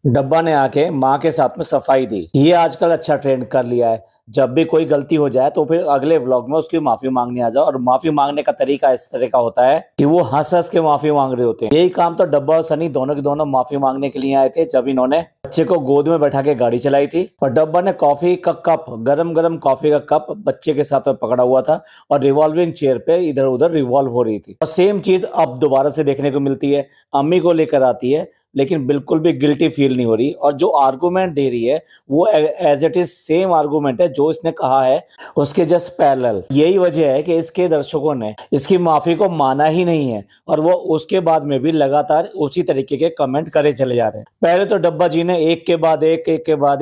डब्बा ने आके माँ के साथ में सफाई दी। ये आजकल अच्छा ट्रेंड कर लिया है। जब भी कोई गलती हो जाए तो फिर अगले व्लॉग में उसकी माफी मांगने आ जाओ, और माफी मांगने का तरीका इस तरह का होता है कि वो हंस-हंस के माफी मांग रहे होते हैं। यही काम तो डब्बा और सनी दोनों के दोनों माफी मांगने के लिए आए थे, जब इन्होंने बच्चे को गोद में बैठा के गाड़ी चलाई थी। और डब्बा ने कॉफी का कप, गरम-गरम कॉफी का कप बच्चे के साथ में पकड़ा हुआ था और रिवॉल्विंग चेयर पे इधर-उधर रिवॉल्व हो रही थी। और सेम चीज अब दोबारा से देखने को मिलती है। अम्मी को लेकर आती है, लेकिन बिल्कुल भी गिल्टी फील नहीं हो रही, और जो आर्गुमेंट दे रही है वो as it is same argument है जो इसने कहा है, उसके जस्ट पैरेलल। यही वजह है कि इसके दर्शकों ने इसकी माफी को माना ही नहीं है, और वो उसके बाद में भी लगातार उसी तरीके के कमेंट करे चले जा रहे हैं। पहले तो डब्बा जी ने एक के बाद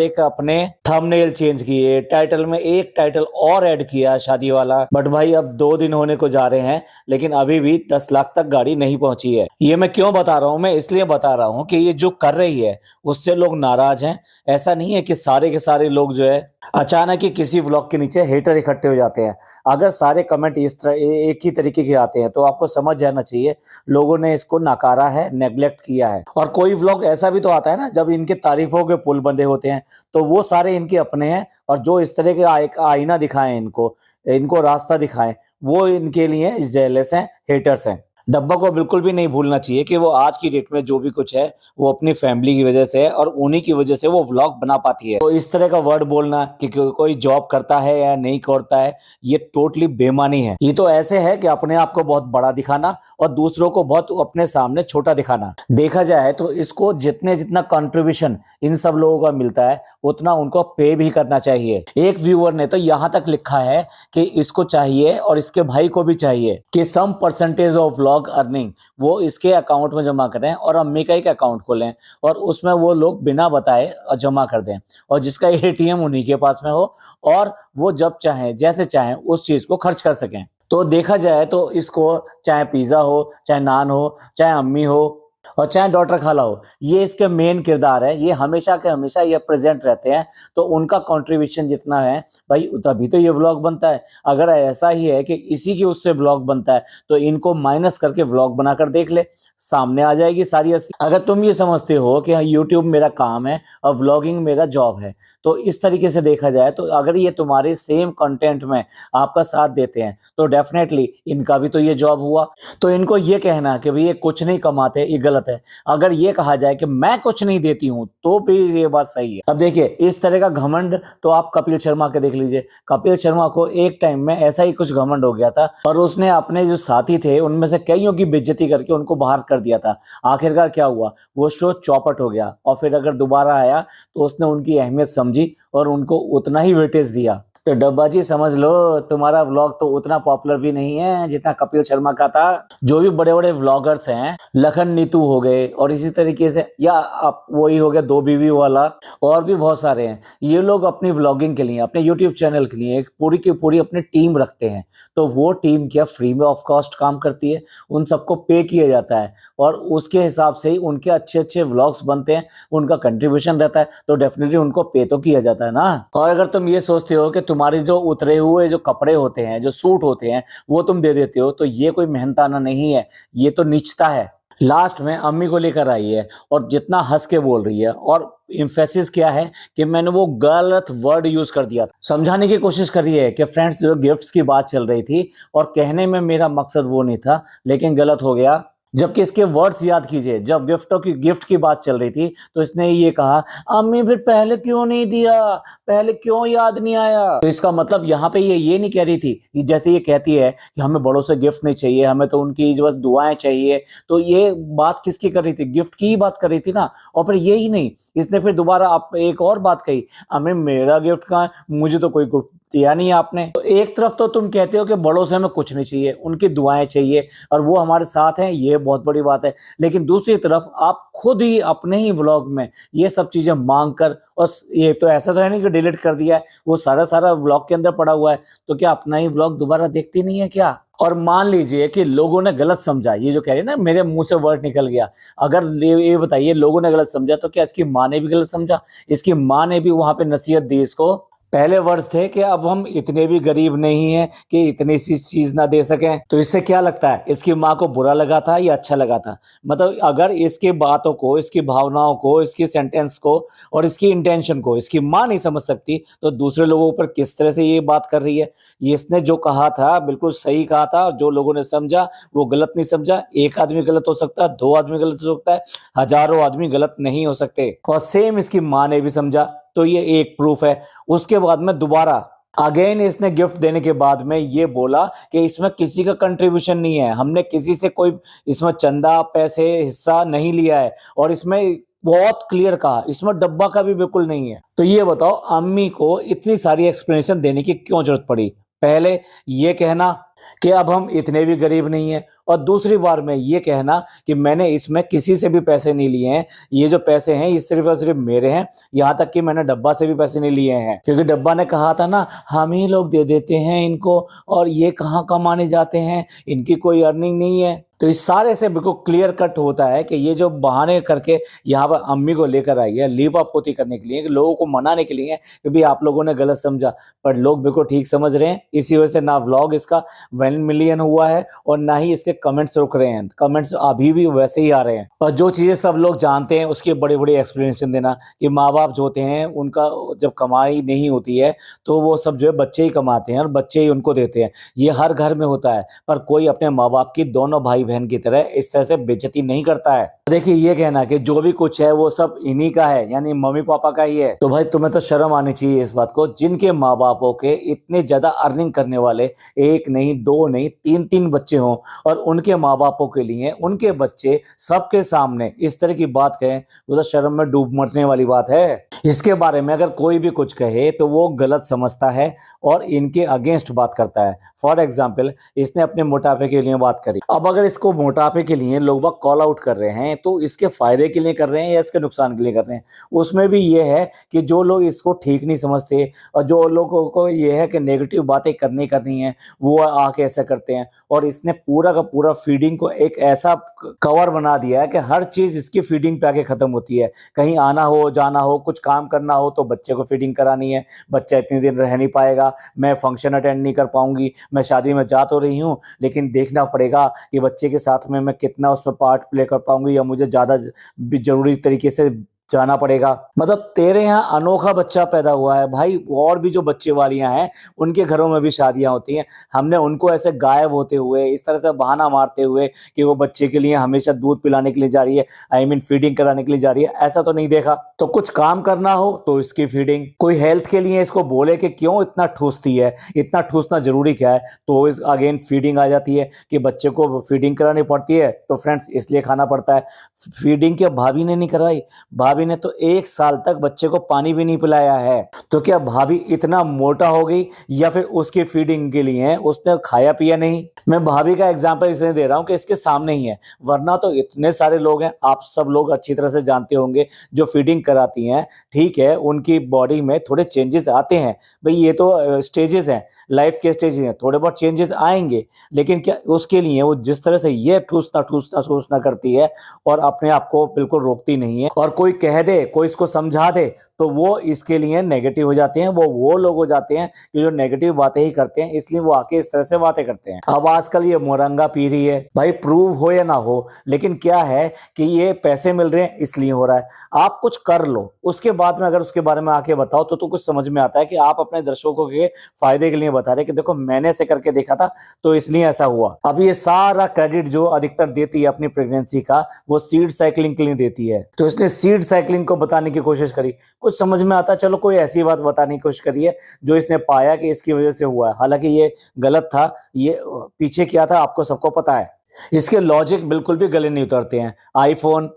एक अपने थंबनेल चेंज किए, टाइटल में एक टाइटल और ऐड किया शादी वाला। बट भाई अब 2 दिन होने को जा रहे हैं, लेकिन अभी भी 10 लाख तक गाड़ी नहीं पहुंची है। ये मैं क्यों बता रहा हूँ? मैं इसलिए बता रहा हूँ कि ये जो कर रही है उससे लोग नाराज हैं। ऐसा नहीं है कि सारे के सारे लोग जो है अचानक ही किसी व्लॉग के नीचे हेटर इकट्ठे हो जाते हैं। अगर सारे कमेंट इस तरह एक ही तरीके के आते हैं तो आपको समझ जाना चाहिए लोगों ने इसको नकारा है, नेग्लेक्ट किया है। और कोई व्लॉग ऐसा भी तो आता है ना जब इनके तारीफों के पुल बंधे होते हैं, तो वो सारे इनके अपने हैं, और जो इस तरह के एक आईना दिखाएं इनको इनको रास्ता दिखाएं, वो इनके लिए जेलस हैं, हेटर्स हैं। डब्बा को बिल्कुल भी नहीं भूलना चाहिए कि वो आज की डेट में जो भी कुछ है वो अपनी फैमिली की वजह से है, और उन्हीं की वजह से वो व्लॉग बना पाती है। तो इस तरह का वर्ड बोलना कि कोई जॉब करता है या नहीं करता है, ये टोटली बेमानी है। ये तो ऐसे है कि अपने आप को बहुत बड़ा दिखाना और दूसरों को बहुत अपने सामने छोटा दिखाना। देखा जाए तो इसको जितना कंट्रीब्यूशन इन सब लोगों का मिलता है उतना उनको पे भी करना चाहिए। एक व्यूअर ने तो यहाँ तक लिखा है कि इसको चाहिए और इसके भाई को भी चाहिए कि some percentage of vlog earning वो इसके अकाउंट में जमा करें और अम्मी का एक अकाउंट खोलें, और उसमें वो लोग बिना बताए जमा कर दें, और जिसका एटीएम उन्हीं के पास में हो, और वो जब चाहें जैसे चाहें उस चीज को खर्च कर सकें। तो देखा जाए तो इसको चाहे पिज्जा हो, चाहे नान हो, चाहे अम्मी हो, और चाहे डॉक्टर खाला हो, ये इसके मेन किरदार है। ये हमेशा के हमेशा ये प्रेजेंट रहते हैं, तो उनका कंट्रीब्यूशन जितना है भाई तभी तो ये व्लॉग बनता है। अगर ऐसा ही है कि इसी की उससे व्लॉग बनता है तो इनको माइनस करके व्लॉग बनाकर देख ले, सामने आ जाएगी सारी असली। अगर तुम ये समझते हो कि यूट्यूब मेरा काम है और व्लॉगिंग मेरा जॉब है, तो इस तरीके से देखा जाए तो अगर ये तुम्हारे सेम कंटेंट में आपका साथ देते हैं तो डेफिनेटली इनका भी तो ये जॉब हुआ। तो इनको ये कहना कि भाई ये कुछ नहीं कमाते, ये गलत है। अगर ये कहा जाए कि मैं कुछ नहीं देती हूँ तो भी ये बात सही है। अब देखिए इस तरह का घमंड तो आप कपिल शर्मा के देख लीजिए। कपिल शर्मा को एक टाइम में ऐसा ही कुछ घमंड हो गया था, और उसने अपने जो साथी थे उनमें से कईयों की बेइज्जती करके उनको बाहर कर दिया था। आखिरकार क्या हुआ? वो शो चौपट हो गया, और फिर अगर दोबारा आया तो उसने उनकी अहमियत समझी और उनको उतना ही वेटेज दिया। तो डब्बा जी समझ लो तुम्हारा व्लॉग तो उतना पॉपुलर भी नहीं है जितना कपिल शर्मा का था। जो भी बड़े बड़े व्लॉगर्स हैं, लखन नीतू हो गए, और इसी तरीके से या आप वही हो गया दो बीवी वाला, और भी बहुत सारे हैं। ये लोग अपनी व्लॉगिंग के लिए, अपने यूट्यूब चैनल के लिए एक पूरी की पूरी अपनी टीम रखते हैं। तो वो टीम क्या फ्री में ऑफ कॉस्ट काम करती है? उन सबको पे किया जाता है, और उसके हिसाब से ही उनके अच्छे अच्छे व्लॉग्स बनते हैं, उनका कंट्रीब्यूशन रहता है, तो डेफिनेटली उनको पे तो किया जाता है ना। और अगर तुम ये सोचते हो कि तुम्हारे जो उतरे हुए जो कपड़े होते हैं, जो सूट होते हैं, वो तुम दे देते हो, तो ये कोई मेहनताना नहीं है, ये तो नीचता है। लास्ट में अम्मी को लेकर आई है और जितना हंस के बोल रही है, और इम्फेसिस क्या है कि मैंने वो गलत वर्ड यूज कर दिया था। समझाने की कोशिश करी है कि फ्रेंड्स जो गिफ्ट्स की बात चल रही थी, और कहने में मेरा मकसद वो नहीं था, लेकिन गलत हो गया। जबकि इसके वर्ड्स याद कीजिए, जब गिफ्ट की बात चल रही थी तो इसने ये कहा, अम्मी फिर पहले क्यों नहीं दिया, पहले क्यों याद नहीं आया। तो इसका मतलब यहाँ पे ये नहीं कह रही थी कि जैसे ये कहती है कि हमें बड़ों से गिफ्ट नहीं चाहिए, हमें तो उनकी बस दुआएं चाहिए। तो ये बात किसकी कर रही थी? गिफ्ट की ही बात कर रही थी ना। और फिर ये ही नहीं, इसने फिर दोबारा आप एक और बात कही, अम्मी मेरा गिफ्ट कहाँ है, मुझे तो कोई गिफ्ट दिया नहीं आपने। तो एक तरफ तो तुम कहते हो कि बड़ों से हमें कुछ नहीं चाहिए, उनकी दुआएं चाहिए, और वो हमारे साथ हैं, ये बहुत बड़ी बात है। लेकिन दूसरी तरफ आप खुद ही अपने ही व्लॉग में ये सब चीजें मांग कर, और ये तो ऐसा तो है नहीं कि डिलीट कर दिया है, वो सारा सारा व्लॉग के अंदर पड़ा हुआ है, तो क्या अपना ही व्लॉग दोबारा देखती नहीं है क्या? और मान लीजिए कि लोगों ने गलत समझा, ये जो कह रही है ना मेरे मुंह से वर्ड निकल गया, अगर ये बताइए लोगों ने गलत समझा तो क्या इसकी माँ ने भी गलत समझा? इसकी माँ ने भी वहां पे नसीहत दी इसको पहले वर्ड्स थे कि अब हम इतने भी गरीब नहीं हैं कि इतनी सी चीज ना दे सकें। तो इससे क्या लगता है, इसकी माँ को बुरा लगा था या अच्छा लगा था? मतलब अगर इसकी बातों को, इसकी भावनाओं को, इसकी सेंटेंस को और इसकी इंटेंशन को इसकी माँ नहीं समझ सकती, तो दूसरे लोगों पर किस तरह से ये बात कर रही है? ये इसने जो कहा था बिल्कुल सही कहा था, और जो लोगों ने समझा वो गलत नहीं समझा। एक आदमी गलत हो सकता है, दो आदमी गलत हो सकता है, हजारों आदमी गलत नहीं हो सकते। और सेम इसकी माँ ने भी समझा, तो ये एक प्रूफ है। उसके बाद में दोबारा अगेन इसने गिफ्ट देने के बाद में ये बोला कि इसमें किसी का कंट्रीब्यूशन नहीं है, हमने किसी से कोई इसमें चंदा, पैसे, हिस्सा नहीं लिया है। और इसमें बहुत क्लियर कहा, इसमें डब्बा का भी बिल्कुल नहीं है। तो ये बताओ, अम्मी को इतनी सारी एक्सप्लेनेशन देने की क्यों जरूरत पड़ी? पहले ये कहना कि अब हम इतने भी गरीब नहीं हैं, और दूसरी बार में ये कहना कि मैंने इसमें किसी से भी पैसे नहीं लिए हैं, ये जो पैसे हैं ये सिर्फ और सिर्फ मेरे हैं। यहाँ तक कि मैंने डब्बा से भी पैसे नहीं लिए हैं, क्योंकि डब्बा ने कहा था ना, हम ही लोग दे देते हैं इनको, और ये कहाँ कमाने जाते हैं, इनकी कोई अर्निंग नहीं है। तो इस सारे से बिल्कुल क्लियर कट होता है कि ये जो बहाने करके यहाँ पर अम्मी को लेकर आई है, लीपापोती करने के लिए, कि लोगों को मनाने के लिए, कि भाई आप लोगों ने गलत समझा, पर लोग बिल्कुल ठीक समझ रहे हैं। इसी वजह से ना व्लॉग इसका 1 मिलियन हुआ है, और ना ही इसके कमेंट्स रुक रहे हैं। कमेंट्स अभी भी वैसे ही आ रहे हैं, और जो चीजें सब लोग जानते हैं उसकी बड़ी बड़ी एक्सप्लेनेशन देना, कि माँ बाप जो होते हैं उनका जब कमाई नहीं होती है तो वो सब जो है बच्चे ही कमाते हैं और बच्चे ही उनको देते हैं। ये हर घर में होता है, पर कोई अपने माँ बाप की दोनों भाई बहन की तरह इस तरह से बेइज्जती नहीं करता है। देखिए, ये कहना कि जो भी कुछ है वो सब इन्हीं का है, यानी मम्मी पापा का ही है, तो भाई तुम्हें तो शर्म आनी चाहिए इस बात को। जिनके माँ बापों के इतने ज्यादा अर्निंग करने वाले, एक नहीं, दो नहीं, तीन तीन बच्चे हों, और उनके माँ बापों के लिए उनके बच्चे सबके सामने इस तरह की बात कहें, वो तो शर्म में डूब मरने वाली बात है। इसके बारे में अगर कोई भी कुछ कहे तो वो गलत समझता है और इनके अगेंस्ट बात करता है। फॉर एग्जाम्पल, इसने अपने मोटापे के लिए बात करी। अब अगर इसको मोटापे के लिए लोग बाग कॉल आउट कर रहे हैं, तो इसके फायदे के लिए कर रहे हैं या इसके नुकसान के लिए कर रहे हैं? उसमें भी ये है कि जो लोग इसको ठीक नहीं समझते, और जो लोगों को ये है कि नेगेटिव बातें करनी है, वो आके ऐसा करते हैं। और इसने पूरा का पूरा फीडिंग को एक ऐसा कवर बना दिया है कि हर चीज इसकी फीडिंग पे आके खत्म होती है। कहीं आना हो, जाना हो, कुछ काम करना हो, तो बच्चे को फीडिंग करानी है, बच्चा इतने दिन रह नहीं पाएगा, मैं फंक्शन अटेंड नहीं कर पाऊंगी, मैं शादी में जा तो रही हूँ लेकिन देखना पड़ेगा कि बच्चे के साथ में मैं कितना उसमें पार्ट प्ले कर पाऊंगी, या मुझे ज्यादा जरूरी तरीके से जाना पड़ेगा। मतलब तेरे यहाँ अनोखा बच्चा पैदा हुआ है भाई, और भी जो बच्चे वालियां हैं उनके घरों में भी शादियां होती हैं, हमने उनको ऐसे गायब होते हुए, इस तरह से बहाना मारते हुए कि वो बच्चे के लिए हमेशा दूध पिलाने के लिए जा रही है, आई मीन फीडिंग कराने के लिए जा रही है, ऐसा तो नहीं देखा। तो कुछ काम करना हो तो इसकी फीडिंग, कोई हेल्थ के लिए इसको बोले कि क्यों इतना ठूसती है, इतना ठूसना जरूरी क्या है, तो इस अगेन फीडिंग आ जाती है कि बच्चे को फीडिंग करानी पड़ती है, तो फ्रेंड्स इसलिए खाना पड़ता है। फीडिंग क्या भाभी ने नहीं करवाई? भाभी ने तो 1 साल तक बच्चे को पानी भी नहीं पिलाया है। तो क्या भाभी इतना मोटा हो गई, या फिर उसकी फीडिंग के लिए उसने खाया पिया नहीं? मैं भाभी का एग्जांपल इसलिए दे रहा हूं कि इसके सामने ही है, वरना तो इतने सारे लोग हैं, आप सब लोग अच्छी तरह से जानते होंगे, जो फीडिंग कराती हैं। ठीक है, उनकी बॉडी में थोड़े चेंजेस आते हैं, भाई ये तो स्टेजेस हैं, लाइफ के स्टेजेस हैं, थोड़े बहुत चेंजेस आएंगे, लेकिन क्या उसके लिए वो जिस तरह से ये ठूसना ठूसना ठूसना करती है और अपने आप को बिल्कुल रोकती नहीं है, और कोई कह दे, कोई इसको समझा दे, तो वो इसके लिए नेगेटिव हो जाते हैं। वो लोग हो जाते हैं कि जो नेगेटिव बातें ही करते हैं, इसलिए वो आके इस तरह से बातें करते हैं। अब आजकल ये मोरंगा पी रही है, भाई प्रूव हो या ना हो, लेकिन क्या है कि ये पैसे मिल रहे हैं इसलिए हो रहा है। आप कुछ कर लो, उसके बाद में अगर उसके बारे में आके बताओ तो कुछ समझ में आता है कि आप अपने दर्शकों के फायदे के लिए बता रहे कि देखो मैंने ऐसे करके देखा था तो इसलिए ऐसा हुआ। अब ये सारा क्रेडिट जो अधिकतर देती है अपनी प्रेगनेंसी का, वो सीड साइकिलिंग के लिए देती है। तो इसने सीड साइकिलिंग को बताने की कोशिश करी, कुछ समझ में आता, चलो कोई ऐसी बात बताने की कोशिश करी है जो इसने पाया कि इसकी वजह से हुआ है, हालांकि ये गलत था। ये पीछे क्या था आपको सबको पता है। इसके लॉजिक बिल्कुल भी गले नहीं उतरते हैं। आईफोन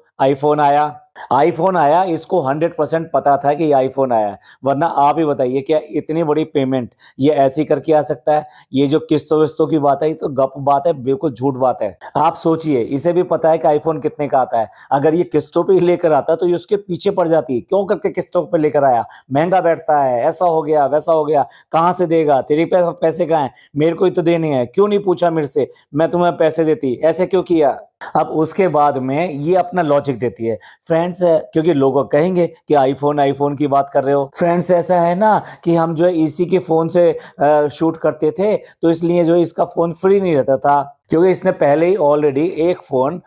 आया, इसको 100% पता था कि ये आईफोन आया है, वरना आप ही बताइए क्या इतनी बड़ी पेमेंट ये ऐसी करके आ सकता है? ये जो किस्तों विस्तों की बात है, ये तो गप बात है, बिल्कुल झूठ बात है। आप सोचिए, इसे भी पता है कि आईफोन कितने का आता है, अगर ये किस्तों पे लेकर आता तो ये उसके पीछे पड़ जाती, क्यों करके किस्तों पे लेकर आया, महंगा बैठता है, ऐसा हो गया वैसा हो गया, कहाँ से देगा, तेरे पैसे कहाँ हैं, मेरे को ही तो देने हैं, क्यों नहीं पूछा मेरे से, मैं तुम्हें पैसे देती, ऐसे क्यों किया? अब उसके बाद में ये अपना लॉजिक देती है फ्रेंड्स, क्योंकि लोग कहेंगे कि आईफोन आईफोन की बात कर रहे हो फ्रेंड्स, ऐसा है ना कि हम जो है इसी के फोन से शूट करते थे, तो इसलिए जो इसका फोन फ्री नहीं रहता था, क्योंकि इसने पहले ही ऑलरेडी एक फोन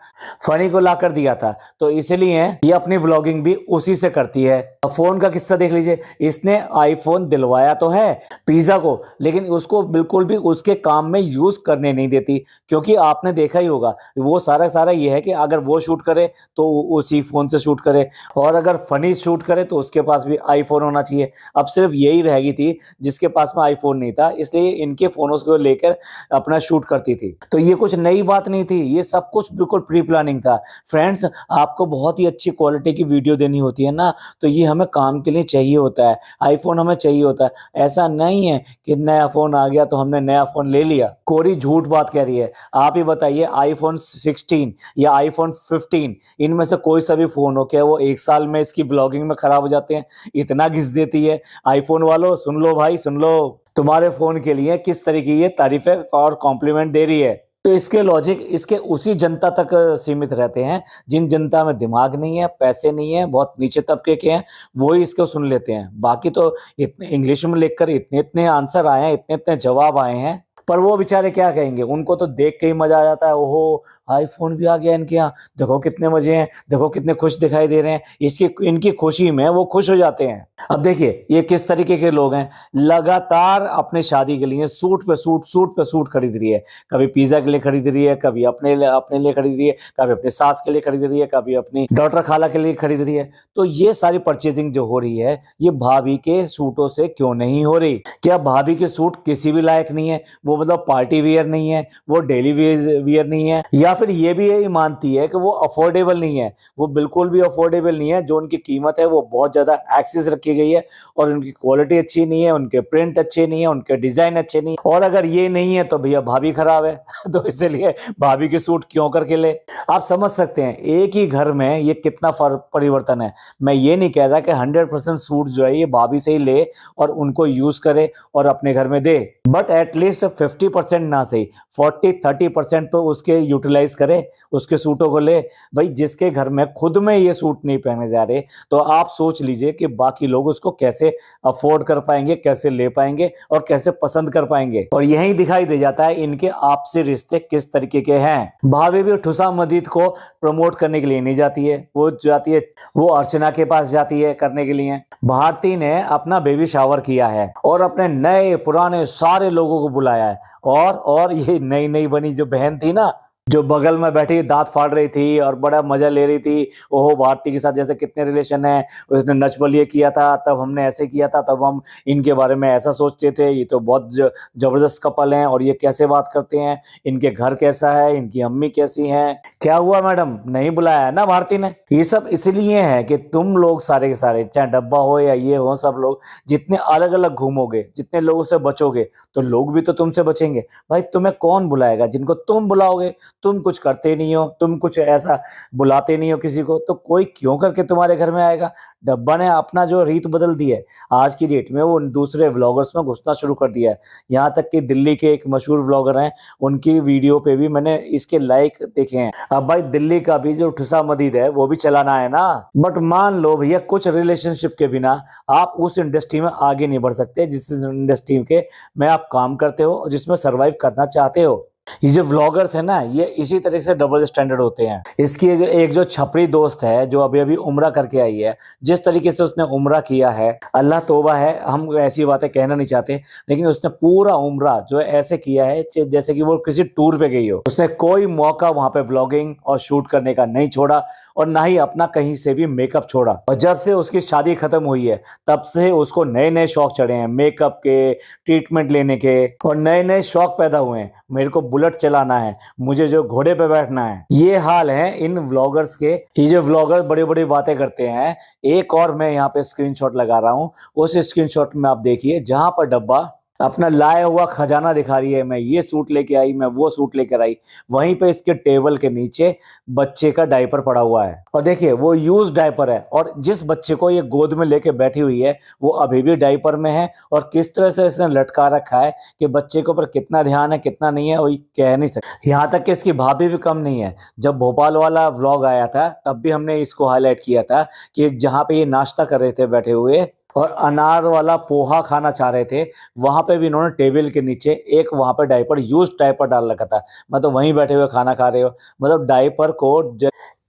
फनी को ला कर दिया था, तो इसलिए ये अपनी व्लॉगिंग भी उसी से करती है। अब फोन का किस्सा देख लीजिए, इसने आईफोन दिलवाया तो है पिज्जा को, लेकिन उसको बिल्कुल भी उसके काम में यूज करने नहीं देती, क्योंकि आपने देखा ही होगा वो सारा सारा ये है कि अगर वो शूट करे तो उसी फोन से शूट करे, और अगर फनी शूट करे तो उसके पास भी आईफोन होना चाहिए। अब सिर्फ यही रह गई थी जिसके पास में आईफोन नहीं था, इसलिए इनके फोनों को लेकर अपना शूट करती थी। तो ये कुछ नई बात नहीं थी, ये सब कुछ बिल्कुल प्री प्लानिंग था। फ्रेंड्स, आपको बहुत ही अच्छी क्वालिटी की वीडियो देनी होती है ना, तो ये हमें काम के लिए चाहिए होता है, आईफोन हमें चाहिए होता है। ऐसा नहीं है कि नया फोन आ गया तो हमने नया फोन ले लिया। कोरी झूठ बात कह रही है। आप ही बताइए, आईफोन 16 या आईफोन 15 इनमें से कोई सा भी फोन हो, क्या वो एक साल में इसकी ब्लॉगिंग में खराब हो जाते हैं? इतना घिस देती है। आईफोन वालों सुन लो भाई, सुन लो, तुम्हारे फोन के लिए किस तरीके की ये तारीफें और कॉम्प्लीमेंट दे रही है। तो इसके लॉजिक इसके उसी जनता तक सीमित रहते हैं जिन जनता में दिमाग नहीं है, पैसे नहीं है, बहुत नीचे तबके के हैं, वो ही इसको सुन लेते हैं। बाकी तो इतने इंग्लिश में लिखकर इतने इतने आंसर आए हैं, इतने इतने जवाब आए हैं, पर वो बेचारे क्या कहेंगे? उनको तो देख के ही मजा आ जाता है, ओहो आईफोन भी आ गया इनके यहाँ, देखो कितने मजे हैं, देखो कितने खुश दिखाई दे रहे हैं, इसकी इनकी खुशी में वो खुश हो जाते हैं। अब देखिए ये किस तरीके के लोग हैं, लगातार अपने शादी के लिए सूट पे सूट खरीद रही है। कभी पिज्जा के लिए खरीद रही है, कभी अपने लिए खरीद रही है, कभी अपने सास के लिए खरीद रही है, कभी अपनी डॉटर खाला के लिए खरीद रही है। तो ये सारी परचेजिंग जो हो रही है, ये भाभी के सूटों से क्यों नहीं हो रही? क्या भाभी के सूट किसी भी लायक नहीं है? वो मतलब पार्टी वियर नहीं है, वो डेली वियर नहीं है, या फिर ये भी यही मानती है कि वो अफोर्डेबल नहीं है? वो बिल्कुल भी अफोर्डेबल नहीं है। जो उनकी कीमत है वो बहुत ज्यादा एक्सेस रखी गई है, और उनकी क्वालिटी अच्छी नहीं है, उनके प्रिंट अच्छे नहीं है, उनके डिजाइन अच्छे नहीं, और अगर ये नहीं है तो भैया भाभी खराब है। तो इसलिए भाभी के सूट क्यों करके ले? आप समझ सकते हैं एक ही घर में ये कितना परिवर्तन है। मैं ये नहीं कह रहा कि 100% सूट जो है ये भाभी से ही ले और उनको यूज करे और अपने घर में दे, बट एटलीस्ट 50% ना सही 40-30% तो उसके यूटिलाइज करे, उसके सूटों को ले। भाई जिसके घर में खुद में ये सूट नहीं पहने जा रहे, तो आप सोच लीजिए कि बाकी लोग उसको कैसे अफोर्ड कर पाएंगे, कैसे ले पाएंगे और कैसे पसंद कर पाएंगे। और यही दिखाई दे जाता है इनके आपसी रिश्ते किस तरीके के हैं। भाभी भी ठुसा मदीद को प्रमोट करने के लिए नहीं जाती है, वो जाती है, वो अर्चना के पास जाती है करने के लिए। भारती ने अपना बेबी शावर किया है और अपने नए पुराने सारे लोगों को बुलाया है, और ये नई नई बनी जो बहन थी ना, जो बगल में बैठी दांत फाड़ रही थी और बड़ा मजा ले रही थी, ओहो भारती के साथ जैसे कितने रिलेशन है, उसने नच बलिए किया था, तब हमने ऐसे किया था, तब हम इनके बारे में ऐसा सोचते थे, ये तो बहुत जबरदस्त कपल हैं, और ये कैसे बात करते हैं, इनके घर कैसा है, इनकी अम्मी कैसी हैं। क्या हुआ मैडम, नहीं बुलाया है ना भारती ने? ये सब इसलिए है कि तुम लोग सारे के सारे, चाहे डब्बा हो या ये हो, सब लोग जितने अलग अलग घूमोगे, जितने लोगों से बचोगे, तो लोग भी तो तुमसे बचेंगे। भाई तुम्हें कौन बुलाएगा? जिनको तुम बुलाओगे, तुम कुछ करते नहीं हो, तुम कुछ ऐसा बुलाते नहीं हो किसी को, तो कोई क्यों करके तुम्हारे घर में आएगा? डब्बा ने अपना जो रीत बदल दी है आज की डेट में, वो दूसरे व्लॉगर्स में घुसना शुरू कर दिया है। यहाँ तक कि दिल्ली के एक मशहूर व्लॉगर हैं, उनकी वीडियो पे भी मैंने इसके लाइक देखे हैं। अब भाई दिल्ली का भी जो ठुसा मदीद है वो भी चलाना है ना। बट मान लो भैया कुछ रिलेशनशिप के बिना आप उस इंडस्ट्री में आगे नहीं बढ़ सकते जिस इंडस्ट्री के में आप काम करते हो, जिसमें सर्वाइव करना चाहते हो। ये जो व्लॉगर्स है ना, ये इसी तरह से डबल स्टैंडर्ड होते हैं। इसकी जो छपरी दोस्त है जो अभी अभी उम्रा करके आई है, जिस तरीके से उसने उम्रा किया है, अल्लाह तौबा है, हम ऐसी बातें कहना नहीं चाहते, लेकिन उसने पूरा उम्रा जो है ऐसे किया है जैसे कि वो किसी टूर पे गई हो। उसने कोई मौका वहां पे व्लॉगिंग और शूट करने का नहीं छोड़ा, और ना ही अपना कहीं से भी मेकअप छोड़ा। और जब से उसकी शादी खत्म हुई है तब से उसको नए नए शौक चढ़े हैं, मेकअप के, ट्रीटमेंट लेने के, और नए नए शौक पैदा हुए हैं। मेरे को बुलेट चलाना है, मुझे जो घोड़े पे बैठना है। ये हाल है इन व्लॉगर्स के। ये जो व्लॉगर बड़ी बड़ी बातें करते हैं, एक और मैं यहाँ पे स्क्रीनशॉट लगा रहा हूँ, उस स्क्रीनशॉट में आप देखिए जहां पर डब्बा अपना लाया हुआ खजाना दिखा रही है, मैं ये सूट लेके आई, मैं वो सूट लेकर आई। वहीं पे इसके टेबल के नीचे बच्चे का डायपर पड़ा हुआ है, और देखिए वो यूज डायपर है, और जिस बच्चे को ये गोद में लेके बैठी हुई है वो अभी भी डायपर में है। और किस तरह से इसने लटका रखा है कि बच्चे के ऊपर कितना ध्यान है कितना नहीं है, वो कह नहीं सकते। यहाँ तक कि इसकी भाभी भी कम नहीं है। जब भोपाल वाला व्लॉग आया था तब भी हमने इसको हाईलाइट किया था कि जहाँ पे ये नाश्ता कर रहे थे बैठे हुए और अनार वाला पोहा खाना चाह रहे थे, वहां पे भी इन्होंने टेबल के नीचे एक वहां पे डायपर, यूज डायपर डाल रखा था। मतलब वहीं बैठे हुए खाना खा रहे हो, मतलब डायपर को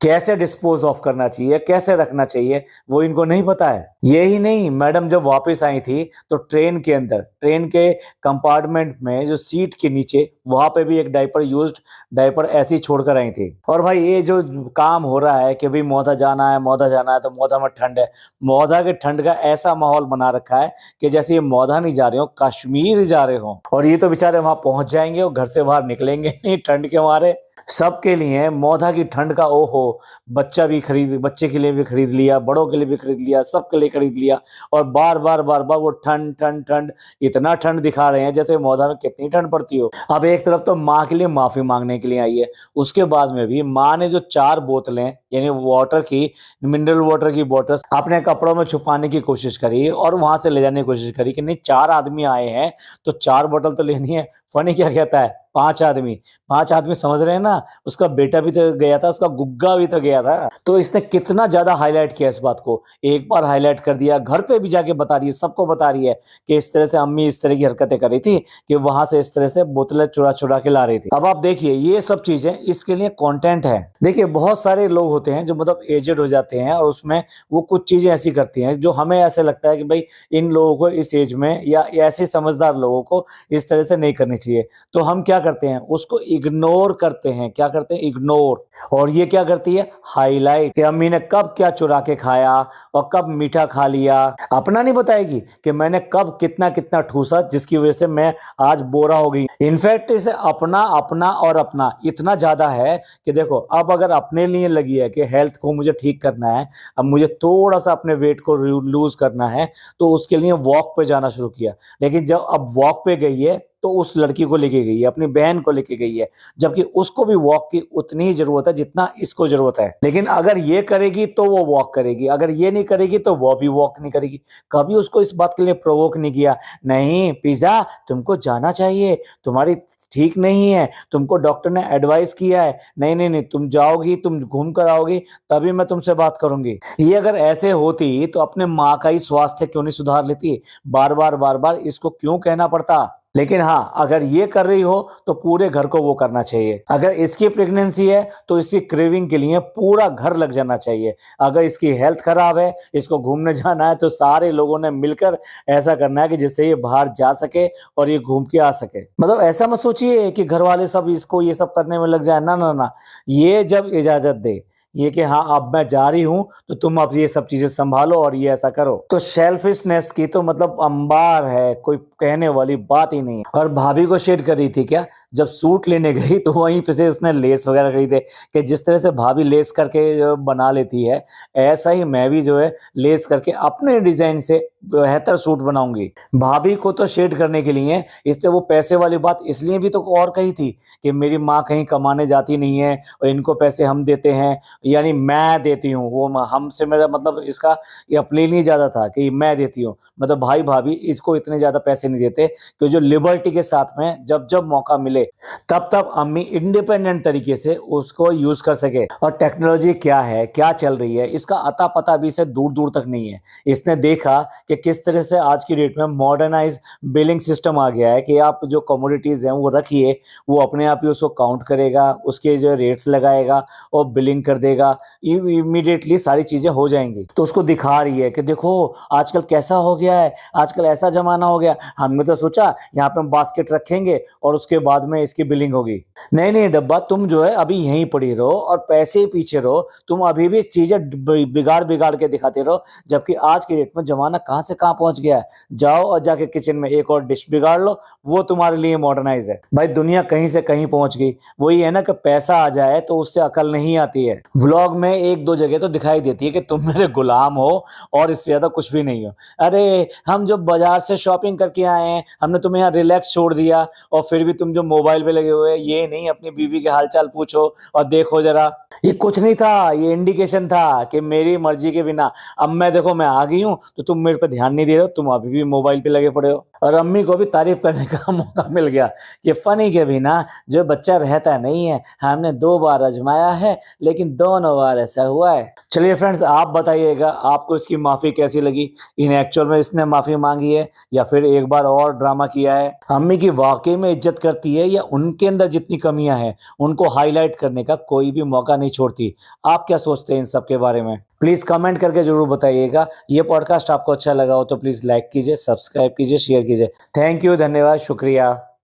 कैसे डिस्पोज ऑफ करना चाहिए, कैसे रखना चाहिए, वो इनको नहीं पता है। यही नहीं, मैडम जब वापस आई थी तो ट्रेन के अंदर, ट्रेन के कंपार्टमेंट में जो सीट के नीचे, वहां पे भी एक डायपर, यूज्ड डायपर ऐसे ही छोड़कर आई थी। और भाई ये जो काम हो रहा है कि भाई मौधा जाना है, मौधा जाना है, तो मौधा में ठंड है। मौधा के ठंड का ऐसा माहौल बना रखा है कि जैसे ये मौधा नहीं जा रहे हो, कश्मीर जा रहे हो। और ये तो बेचारे वहां पहुंच जाएंगे और घर से बाहर निकलेंगे नहीं ठंड के मारे। सबके लिए मौधा की ठंड का ओहो, बच्चे के लिए भी खरीद लिया, बड़ों के लिए भी खरीद लिया, सबके लिए खरीद लिया। और बार बार बार बार वो ठंड ठंड ठंड, इतना ठंड दिखा रहे हैं जैसे मौधा में कितनी ठंड पड़ती हो। अब एक तरफ तो माँ के लिए माफी मांगने के लिए आई है, उसके बाद में भी माँ ने जो 4 बोतलें यानी वाटर की, मिनरल वाटर की बोतल अपने कपड़ों में छुपाने की कोशिश करी और वहां से ले जाने की कोशिश करी कि नहीं 4 आदमी आए हैं तो 4 बोतल तो लेनी है। फनी क्या कहता है, 5 आदमी, 5 आदमी समझ रहे हैं ना, उसका बेटा भी तो गया था, उसका गुग्गा भी तो गया था। तो इसने कितना ज्यादा हाईलाइट किया इस बात को, एक बार हाईलाइट कर दिया, घर पे भी जाके बता रही है, सबको बता रही है कि इस तरह से अम्मी इस तरह की हरकतें कर रही थी कि वहां से इस तरह से बोतलें चुरा चुरा के ला रही थी। अब आप देखिए ये सब चीजें इसके लिए कंटेंट है। देखिए बहुत सारे लोग होते हैं जो मतलब एजेड हो जाते हैं और उसमें वो कुछ चीजें ऐसी करती हैं जो हमें ऐसे लगता है कि भाई इन लोगों को इस एज में या ऐसे समझदार लोगों को इस तरह से नहीं करनी चाहिए। तो हम क्या करते हैं, उसको इग्नोर करते हैं। क्या करते हैं, इग्नोर। और ये क्या करती है, हाईलाइट, कि अम्मी ने कब क्या चुरा के खाया और कब मीठा खा लिया। अपना नहीं बताएगी कि मैंने कब कितना कितना ठूसा जिसकी वजह से मैं आज बोरा हो गई। इनफैक्ट इसे अपना अपना और अपना इतना ज्यादा है कि देखो अब अगर अपने लिए लगी है कि हेल्थ को मुझे ठीक करना है, अब मुझे थोड़ा सा अपने वेट को लूज करना है, तो उसके लिए वॉक पे जाना शुरू किया। लेकिन जब अब वॉक पे गई है तो उस लड़की को लेके गई है, अपनी बहन को लेके गई है, जबकि उसको भी वॉक की उतनी ही जरूरत है जितना इसको जरूरत है। लेकिन अगर ये करेगी तो वो वॉक करेगी, अगर ये नहीं करेगी तो वो भी वॉक नहीं करेगी। कभी उसको इस बात के लिए प्रोवोक नहीं किया, नहीं पिज़्ज़ा तुमको जाना चाहिए, तुम्हारी ठीक नहीं है, तुमको डॉक्टर ने एडवाइस किया है, नहीं नहीं नहीं तुम जाओगी, तुम घूम कर आओगी, तभी मैं तुमसे बात करूंगी। ये अगर ऐसे होती तो अपने माँ का ही स्वास्थ्य क्यों नहीं सुधार लेती, बार बार इसको क्यों कहना पड़ता। लेकिन हाँ, अगर ये कर रही हो तो पूरे घर को वो करना चाहिए। अगर इसकी प्रेगनेंसी है तो इसकी क्रेविंग के लिए पूरा घर लग जाना चाहिए। अगर इसकी हेल्थ खराब है, इसको घूमने जाना है, तो सारे लोगों ने मिलकर ऐसा करना है कि जिससे ये बाहर जा सके और ये घूम के आ सके। मतलब ऐसा मत सोचिए कि घर वाले सब इसको ये सब करने में लग जाए, ना ना ना। ये जब इजाजत दे, ये कि हाँ अब मैं जा रही हूं तो तुम अब ये सब चीजें संभालो और ये ऐसा करो, तो सेल्फिशनेस की तो मतलब अंबार है, कोई कहने वाली बात ही नहीं है। और भाभी को शेड कर रही थी क्या, जब सूट लेने गई तो वहीं पे से उसने लेस वगैरह खरीदे कि जिस तरह से भाभी लेस करके बना लेती है, ऐसा ही मैं भी जो है लेस करके अपने डिजाइन से बेहतर सूट बनाऊंगी। भाभी को तो शेड करने के लिए, इससे वो पैसे वाली बात इसलिए भी तो और कही थी कि मेरी माँ कहीं कमाने जाती नहीं है और इनको पैसे हम देते हैं, यानी मैं देती हूँ। वो हमसे मेरा मतलब इसका ये अपने लिए ज्यादा था कि मैं देती हूँ, मतलब भाई भाभी इसको इतने ज्यादा पैसे नहीं देते कि जो लिबर्टी के साथ में जब जब मौका मिले तब तब अम्मी इंडिपेंडेंट तरीके से उसको यूज कर सके। और टेक्नोलॉजी क्या है, क्या चल रही है, इसका अता पता भी इसे दूर दूर तक नहीं है। इसने देखा कि किस तरह से आज की डेट में मॉडर्नाइज बिलिंग सिस्टम आ गया है कि आप जो कमोडिटीज हैं वो रखिए, वो अपने आप ही उसको काउंट करेगा, उसके जो रेट्स लगाएगा और बिलिंग कर देगा, इमीडिएटली सारी चीजें हो जाएंगी। तो उसको दिखा रही है कि देखो आजकल कैसा हो गया है, आजकल ऐसा जमाना हो गया, हमने तो सोचा यहाँ पे हम बास्केट रखेंगे और उसके बाद में इसकी बिलिंग होगी। नहीं नहीं डब्बा, तुम जो है अभी यहीं पड़ी रहो और पैसे ही पीछे रहो, तुम अभी भी चीजें बिगाड़ बिगाड़ के दिखाते रहो, जबकि आज की डेट में जमाना कहाँ कहाँ से कहाँ पहुंच गया है। जाओ और जाके किचन में एक और डिश बिगाड़ लो, वो तुम्हारे लिए मॉडर्नाइज है। भाई दुनिया कहीं से कहीं पहुंच गई। वही है ना कि पैसा आ जाए तो उससे अकल नहीं आती है। व्लॉग में एक दो जगह तो दिखाई देती है कि तुम मेरे गुलाम हो और इससे ज्यादा कुछ भी नहीं हो। अरे हम जो बाजार से शॉपिंग करके आए हैं, हमने तुम्हें यहाँ रिलैक्स छोड़ दिया और फिर भी तुम जो मोबाइल पे लगे हुए हैं, ये नहीं अपनी बीवी के हालचाल पूछो और देखो जरा। ये कुछ नहीं था, ये इंडिकेशन था कि मेरी मर्जी के बिना अब मैं आ गई हूँ तो तुम मेरे पे ध्यान नहीं दे रहे हो, तुम अभी भी मोबाइल पे लगे पड़े हो। और अम्मी को भी तारीफ करने का मौका मिल गया कि फनी के बिना जो बच्चा रहता नहीं है। हमने 2 बार आजमाया है लेकिन दोनों बार ऐसा हुआ है। चलिए फ्रेंड्स, आप बताइएगा आपको इसकी माफी कैसी लगी। इन एक्चुअल में इसने माफी मांगी है या फिर एक बार और ड्रामा किया है। अम्मी की वाकई में इज्जत करती है या उनके अंदर जितनी कमियां हैं उनको हाईलाइट करने का कोई भी मौका नहीं छोड़ती। आप क्या सोचते हैं इन सब के बारे में? प्लीज कमेंट करके जरूर बताइएगा। ये पॉडकास्ट आपको अच्छा लगा हो तो प्लीज लाइक कीजिए, सब्सक्राइब कीजिए, शेयर कीजिए। थैंक यू, धन्यवाद, शुक्रिया।